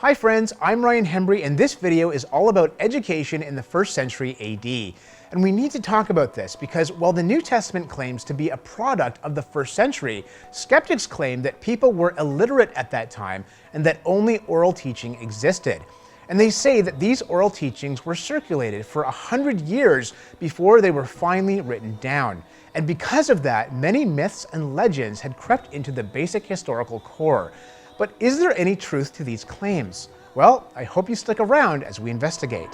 Hi friends, I'm Ryan Hembree, and this video is all about education in the 1st century AD. And we need to talk about this because while the New Testament claims to be a product of the 1st century, skeptics claim that people were illiterate at that time and that only oral teaching existed. And they say that these oral teachings were circulated for 100 years before they were finally written down. And because of that, many myths and legends had crept into the basic historical core. But is there any truth to these claims? Well, I hope you stick around as we investigate.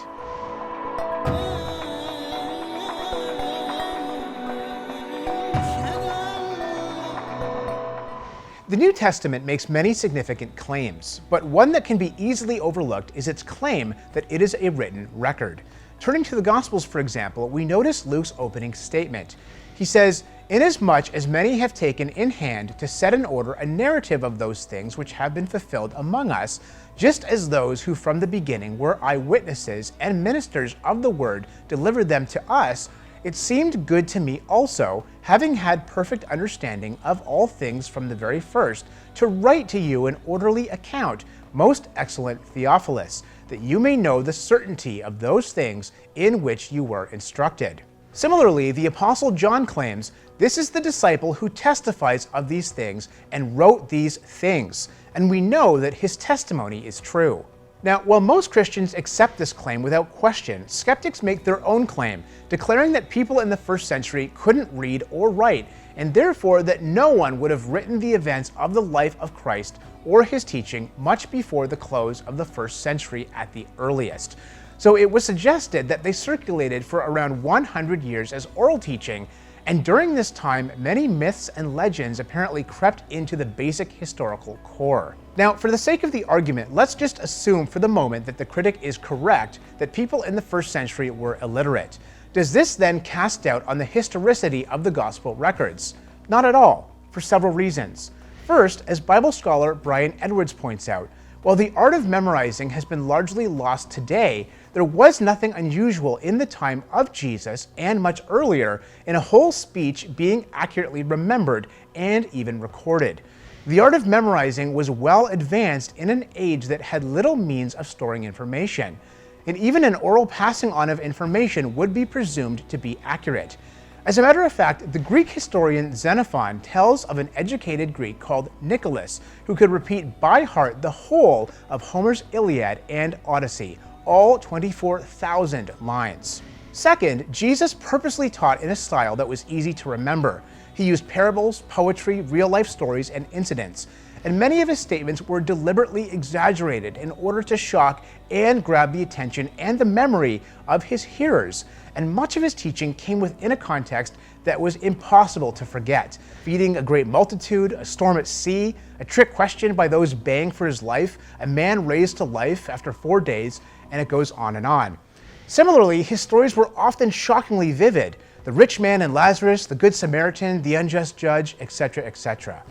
The New Testament makes many significant claims, but one that can be easily overlooked is its claim that it is a written record. Turning to the Gospels, for example, we notice Luke's opening statement. He says, "Inasmuch as many have taken in hand to set in order a narrative of those things which have been fulfilled among us, just as those who from the beginning were eyewitnesses and ministers of the word delivered them to us, it seemed good to me also, having had perfect understanding of all things from the very first, to write to you an orderly account, most excellent Theophilus, that you may know the certainty of those things in which you were instructed." Similarly, the Apostle John claims, "This is the disciple who testifies of these things and wrote these things," and we know that his testimony is true. Now, while most Christians accept this claim without question, skeptics make their own claim, declaring that people in the 1st century couldn't read or write, and therefore that no one would have written the events of the life of Christ or his teaching much before the close of the 1st century at the earliest. So it was suggested that they circulated for around 100 years as oral teaching, and during this time, many myths and legends apparently crept into the basic historical core. Now, for the sake of the argument, let's just assume for the moment that the critic is correct that people in the 1st century were illiterate. Does this then cast doubt on the historicity of the gospel records? Not at all, for several reasons. First, as Bible scholar Brian Edwards points out, while the art of memorizing has been largely lost today, there was nothing unusual in the time of Jesus and much earlier in a whole speech being accurately remembered and even recorded. The art of memorizing was well advanced in an age that had little means of storing information, and even an oral passing on of information would be presumed to be accurate. As a matter of fact, the Greek historian Xenophon tells of an educated Greek called Nicholas who could repeat by heart the whole of Homer's Iliad and Odyssey, all 24,000 lines. Second, Jesus purposely taught in a style that was easy to remember. He used parables, poetry, real-life stories, and incidents, and many of his statements were deliberately exaggerated in order to shock and grab the attention and the memory of his hearers, and much of his teaching came within a context that was impossible to forget. Feeding a great multitude, a storm at sea, a trick question by those baying for his life, a man raised to life after 4 days, and it goes on and on. Similarly, his stories were often shockingly vivid. The rich man and Lazarus, the good Samaritan, the unjust judge, etc., etc.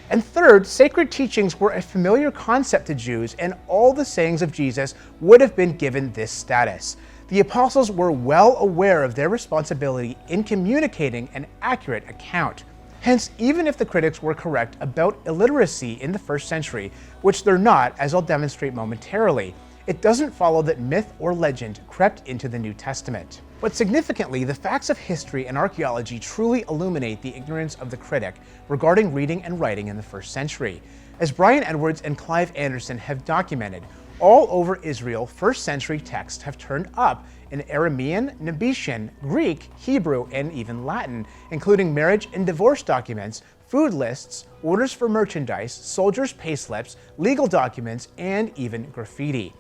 And third, sacred teachings were a familiar concept to Jews, and all the sayings of Jesus would have been given this status. The apostles were well aware of their responsibility in communicating an accurate account. Hence, even if the critics were correct about illiteracy in the 1st century, which they're not, as I'll demonstrate momentarily, it doesn't follow that myth or legend crept into the New Testament. But significantly, the facts of history and archaeology truly illuminate the ignorance of the critic regarding reading and writing in the 1st century. As Brian Edwards and Clive Anderson have documented, all over Israel, 1st century texts have turned up in Aramean, Nabetian, Greek, Hebrew, and even Latin, including marriage and divorce documents, food lists, orders for merchandise, soldiers' payslips, legal documents, and even graffiti.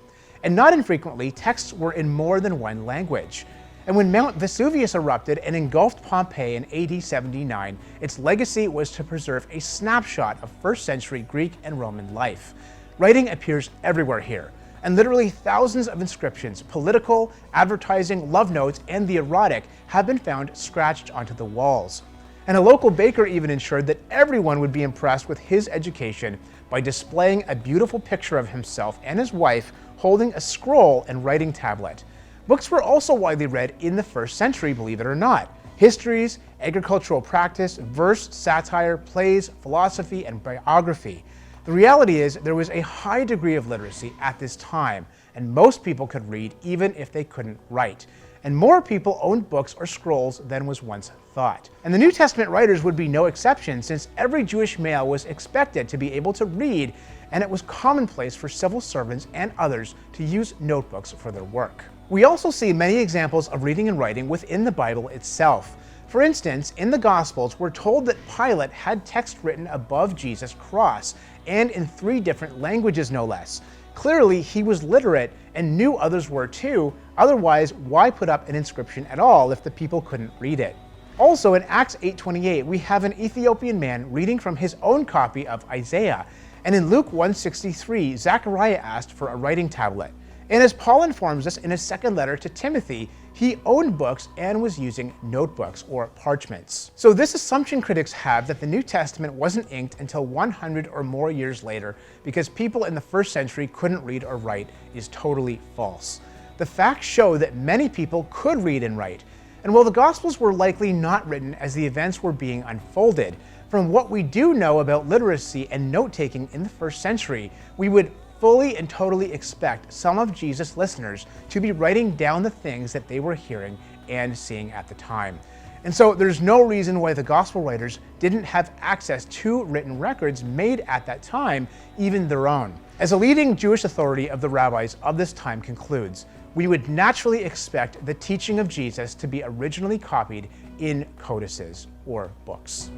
And not infrequently, texts were in more than one language. And when Mount Vesuvius erupted and engulfed Pompeii in AD 79, its legacy was to preserve a snapshot of 1st century Greek and Roman life. Writing appears everywhere here, and literally thousands of inscriptions, political, advertising, love notes, and the erotic have been found scratched onto the walls. And a local baker even ensured that everyone would be impressed with his education by displaying a beautiful picture of himself and his wife holding a scroll and writing tablet. Books were also widely read in the 1st century, believe it or not. Histories, agricultural practice, verse, satire, plays, philosophy, and biography. The reality is there was a high degree of literacy at this time, and most people could read even if they couldn't write. And more people owned books or scrolls than was once thought. And the New Testament writers would be no exception, since every Jewish male was expected to be able to read, and it was commonplace for civil servants and others to use notebooks for their work. We also see many examples of reading and writing within the Bible itself. For instance, in the Gospels, we're told that Pilate had text written above Jesus' cross, and in 3 different languages no less. Clearly, he was literate and knew others were too, otherwise why put up an inscription at all if the people couldn't read it? Also in Acts 8:28, we have an Ethiopian man reading from his own copy of Isaiah, and in Luke 1:63, Zechariah asked for a writing tablet. And as Paul informs us in his second letter to Timothy, he owned books and was using notebooks or parchments. So this assumption critics have that the New Testament wasn't inked until 100 or more years later because people in the first century couldn't read or write is totally false. The facts show that many people could read and write, and while the Gospels were likely not written as the events were being unfolded, from what we do know about literacy and note-taking in the first century, we would fully and totally expect some of Jesus' listeners to be writing down the things that they were hearing and seeing at the time. And so there's no reason why the gospel writers didn't have access to written records made at that time, even their own. As a leading Jewish authority of the rabbis of this time concludes, we would naturally expect the teaching of Jesus to be originally copied in codices or books.